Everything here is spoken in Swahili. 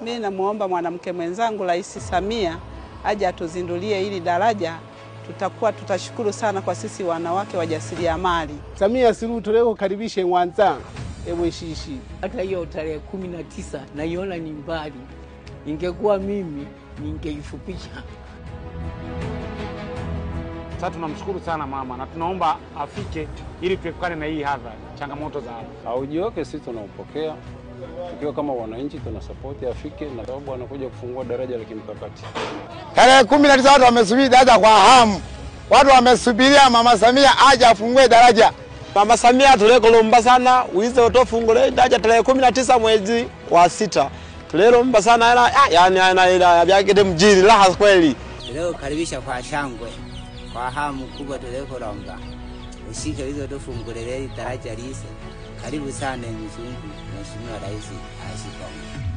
Mimi namuomba mwanamke mwenzangu Rais Samia aje atuzindulie hili daraja. Tutashukuru sana kwa sisi wanawake wajasiriamali. Samia Suluhu Leo karibishe Mwanza ewe shishi. Hata hiyo tarehe 19 naiona ni mbali. Ingekuwa mimi ningeifupisha. Sasa tunamshukuru sana mama na tunaomba afike ili tuepukane na hii hadha changamoto za hapa. Ujio wake sisi tunaupokea. Tukiwa kama wananchi tunasupport afike na sababu anakuja kufungua daraja la kimkakati. Tarehe 19 watu wamesubiri daraja kwa hamu. Watu wamesubiria Mama Samia aje afungue daraja. Mama Samia tulekolomba sana uize utofungule daraja tarehe 19 mwezi wa 6. Tulelomba sana yani byagede mjini raha kweli. Leo karibisha kwa shangwe. Kwa hamu kubwa tulekolomba. Usike hizo tofungule daraja lise. Karibu sana mzungu, Mheshimiwa Rais Asikongo.